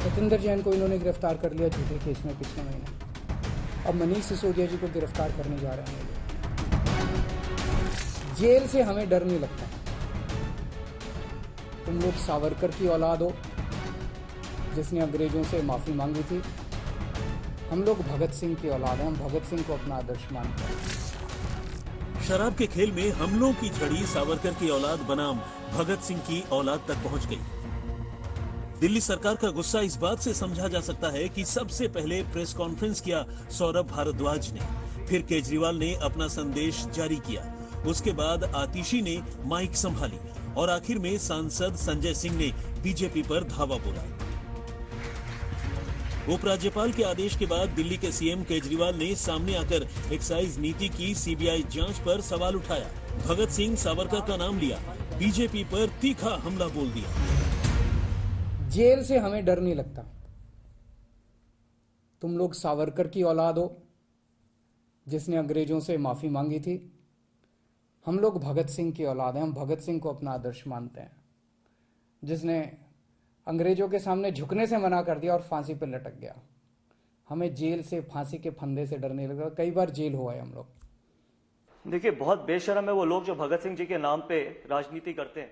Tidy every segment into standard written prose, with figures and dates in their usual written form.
सत्येंद्र जैन को इन्होंने गिरफ्तार कर लिया झूठे केस में पिछले महीने। अब मनीष सिसोदिया जी को गिरफ्तार करने जा रहे हैं। जेल से हमें डर नहीं लगता। तुम लोग सावरकर की औलाद हो जिसने अंग्रेजों से माफी मांगी थी। हम लोग भगत सिंह की औलाद हैं। हम भगत सिंह को अपना आदर्श मानते हैं। शराब के खेल में हमलों की झड़ी सावरकर की औलाद बनाम भगत सिंह की औलाद तक पहुंच गई। दिल्ली सरकार का गुस्सा इस बात से समझा जा सकता है कि सबसे पहले प्रेस कॉन्फ्रेंस किया सौरभ भारद्वाज ने, फिर केजरीवाल ने अपना संदेश जारी किया, उसके बाद आतिशी ने माइक संभाली और आखिर में सांसद संजय सिंह ने बीजेपी पर धावा बोला। उपराज्यपाल के आदेश के बाद दिल्ली के सीएम केजरीवाल ने सामने आकर एक्साइज नीति की सीबीआई जांच पर सवाल उठाया। भगत सिंह सावरकर का नाम लिया, बीजेपी पर तीखा हमला बोल दिया। जेल से हमें डर नहीं लगता। तुम लोग सावरकर की औलाद हो जिसने अंग्रेजों से माफी मांगी थी। हम लोग भगत सिंह की औलाद हैं। हम भगत सिंह को अपना आदर्श मानते हैं, जिसने अंग्रेजों के सामने झुकने से मना कर दिया और फांसी पर लटक गया। हमें जेल से, फांसी के फंदे से डर नहीं लगता। कई बार जेल हुआ है हम लोग। देखिए, बहुत बेशर्म है वो लोग जो भगत सिंह जी के नाम पे राजनीति करते हैं।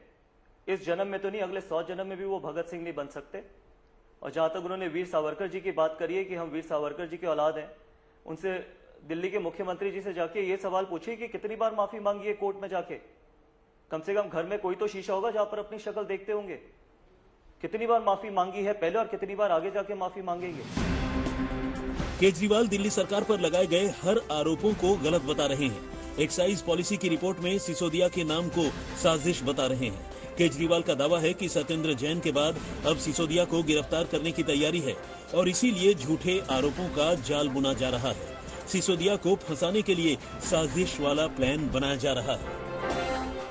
इस जन्म में तो नहीं, अगले 100 जन्म में भी वो भगत सिंह नहीं बन सकते। और जहां तक उन्होंने वीर सावरकर जी की बात करी है कि हम वीर सावरकर जी की औलाद हैं, उनसे दिल्ली के मुख्यमंत्री जी से जाके ये सवाल पूछिए कि कितनी बार माफी मांगी है कोर्ट में जाके। कम से कम घर में कोई तो शीशा होगा जहां पर अपनी शक्ल देखते होंगे। कितनी बार माफी मांगी है पहले और कितनी बार आगे जाके माफी मांगेंगे। केजरीवाल दिल्ली सरकार पर लगाए गए हर आरोपों को गलत बता रहे हैं। एक्साइज पॉलिसी की रिपोर्ट में सिसोदिया के नाम को साजिश बता रहे हैं। केजरीवाल का दावा है कि सत्येंद्र जैन के बाद अब सिसोदिया को गिरफ्तार करने की तैयारी है और इसीलिए झूठे आरोपों का जाल बुना जा रहा है। सिसोदिया को फंसाने के लिए साजिश वाला प्लान बनाया जा रहा है।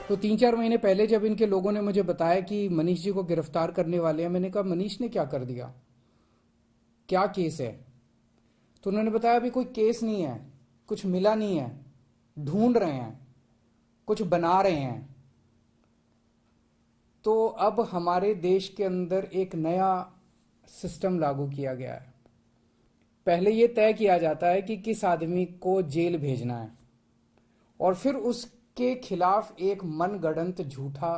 तो 3-4 महीने पहले जब इनके लोगों ने मुझे बताया कि मनीष जी को गिरफ्तार करने वाले हैं, मैंने कहा मनीष ने क्या कर दिया, क्या केस है? तो उन्होंने बताया अभी कोई केस नहीं है, कुछ मिला नहीं है, ढूंढ रहे हैं, कुछ बना रहे हैं। तो अब हमारे देश के अंदर एक नया सिस्टम लागू किया गया है। पहले यह तय किया जाता है कि किस आदमी को जेल भेजना है और फिर उसके खिलाफ एक मनगढ़ंत झूठा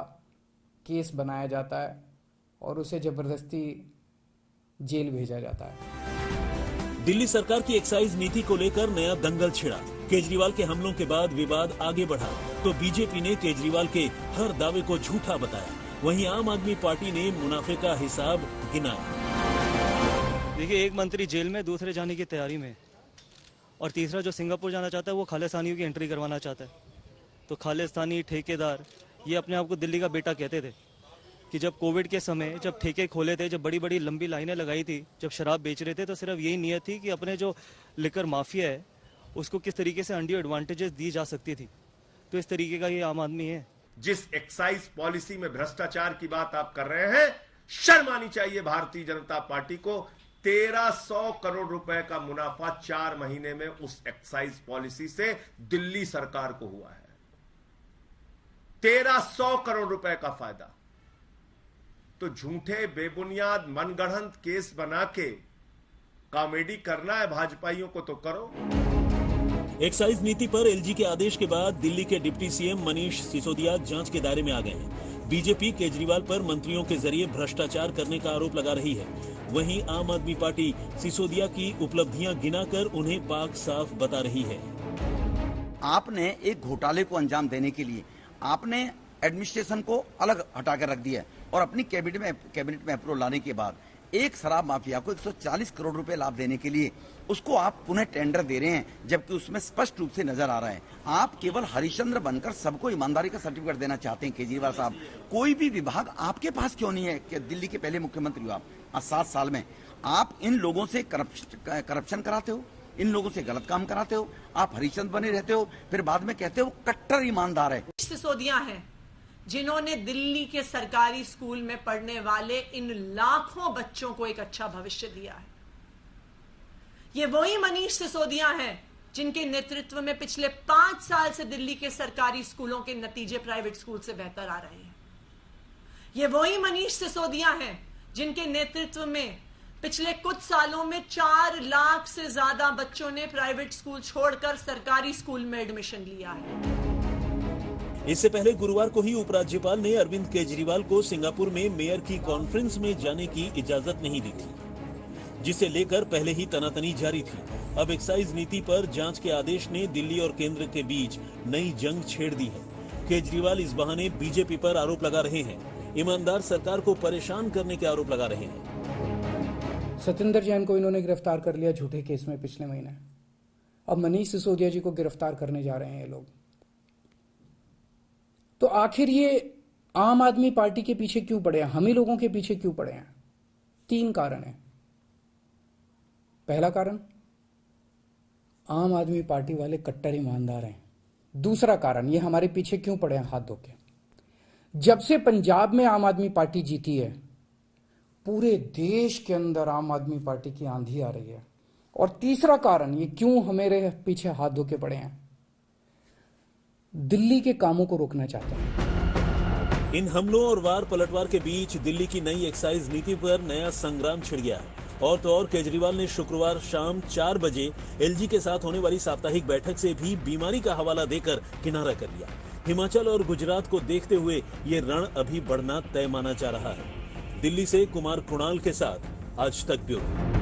केस बनाया जाता है और उसे जबरदस्ती जेल भेजा जाता है। दिल्ली सरकार की एक्साइज नीति को लेकर नया दंगल छिड़ा। केजरीवाल के हमलों के बाद विवाद आगे बढ़ा तो बीजेपी ने केजरीवाल के हर दावे को झूठा बताया। वहीं आम आदमी पार्टी ने मुनाफे का हिसाब गिनाया। देखिए, एक मंत्री जेल में, दूसरे जाने की तैयारी में, और तीसरा जो सिंगापुर जाना चाहता है वो खालिस्तानियों की एंट्री करवाना चाहता है। तो खालिस्तानी ठेकेदार ये अपने आप को दिल्ली का बेटा कहते थे कि जब कोविड के समय जब ठेके खोले थे, जब बड़ी बड़ी लंबी लाइनें लगाई थी, जब शराब बेच रहे थे, तो सिर्फ यही नीयत थी कि अपने जो लिकर माफिया है उसको किस तरीके से अनड्यू एडवांटेजेस दी जा सकती थी। तो इस तरीके का ये आम आदमी है। जिस एक्साइज पॉलिसी में भ्रष्टाचार की बात आप कर रहे हैं, शर्म आनी चाहिए भारतीय जनता पार्टी को। 1300 करोड़ रुपए का मुनाफा 4 महीने में उस एक्साइज पॉलिसी से दिल्ली सरकार को हुआ है। 1300 करोड़ रुपए का फायदा। तो झूठे बेबुनियाद मनगढ़ंत केस बना के कॉमेडी करना है भाजपाइयों को तो करो। एक्साइज नीति पर एलजी के आदेश के बाद दिल्ली के डिप्टी सीएम मनीष सिसोदिया जांच के दायरे में आ गए हैं। बीजेपी केजरीवाल पर मंत्रियों के जरिए भ्रष्टाचार करने का आरोप लगा रही है। वहीं आम आदमी पार्टी सिसोदिया की उपलब्धियां गिनाकर उन्हें पाक साफ बता रही है। आपने एक घोटाले को अंजाम देने के लिए आपने एडमिनिस्ट्रेशन को अलग हटा कर रख दिया और अपनी कैबिनेट में अप्रूवल लाने के बाद एक शराब माफिया को 140 करोड़ रुपए लाभ देने के लिए उसको आप पुनः टेंडर दे रहे हैं, जबकि उसमें स्पष्ट रूप से नजर आ रहा है आप केवल हरिश्चंद्र बनकर सबको ईमानदारी का सर्टिफिकेट देना चाहते हैं। केजरीवाल साहब, कोई भी विभाग आपके पास क्यों नहीं है कि दिल्ली के पहले मुख्यमंत्री हो आप 7 साल में आप इन लोगों से करप्शन कराते हो, इन लोगों से गलत काम कराते हो, आप हरिश्चंद्र बने रहते हो, फिर बाद में कहते हो कट्टर ईमानदार है। सिसोदिया हैं जिन्होंने दिल्ली के सरकारी स्कूल में पढ़ने वाले इन लाखों बच्चों को एक अच्छा भविष्य दिया है। ये वही मनीष सिसोदिया हैं जिनके नेतृत्व में पिछले 5 साल से दिल्ली के सरकारी स्कूलों के नतीजे प्राइवेट स्कूल से बेहतर आ रहे हैं। ये वही मनीष सिसोदिया हैं जिनके नेतृत्व में पिछले कुछ सालों में 4 लाख से ज्यादा बच्चों ने प्राइवेट स्कूल छोड़कर सरकारी स्कूल में एडमिशन लिया है। इससे पहले गुरुवार को ही उपराज्यपाल ने अरविंद केजरीवाल को सिंगापुर में मेयर की कॉन्फ्रेंस में जाने की इजाजत नहीं दी थी, जिसे लेकर पहले ही तनातनी जारी थी। अब एक्साइज नीति पर जांच के आदेश ने दिल्ली और केंद्र के बीच नई जंग छेड़ दी है। केजरीवाल इस बहाने बीजेपी पर आरोप लगा रहे हैं, ईमानदार सरकार को परेशान करने के आरोप लगा रहे हैं। सत्येंद्र जैन को इन्होंने गिरफ्तार कर लिया झूठे केस में पिछले महीने। अब मनीष सिसोदिया जी को गिरफ्तार करने जा रहे हैं ये लोग। तो आखिर ये आम आदमी पार्टी के पीछे क्यों पड़े हैं, हम ही लोगों के पीछे क्यों पड़े हैं? 3 कारण है। पहला कारण, आम आदमी पार्टी वाले कट्टर ईमानदार हैं। दूसरा कारण, ये हमारे पीछे क्यों पड़े हैं हाथ धो के? जब से पंजाब में आम आदमी पार्टी जीती है, पूरे देश के अंदर आम आदमी पार्टी की आंधी आ रही है। और तीसरा कारण, ये क्यों हमारे पीछे हाथ धो के पड़े हैं, दिल्ली के कामों को रोकना चाहते हैं। इन हमलों और वार पलटवार के बीच दिल्ली की नई एक्साइज नीति पर नया संग्राम छिड़ गया है। और तो और केजरीवाल ने शुक्रवार शाम 4 बजे एलजी के साथ होने वाली साप्ताहिक बैठक से भी बीमारी का हवाला देकर किनारा कर लिया। हिमाचल और गुजरात को देखते हुए ये रण अभी बढ़ना तय माना जा रहा है। दिल्ली से कुमार कुणाल के साथ आज तक ब्यूरो।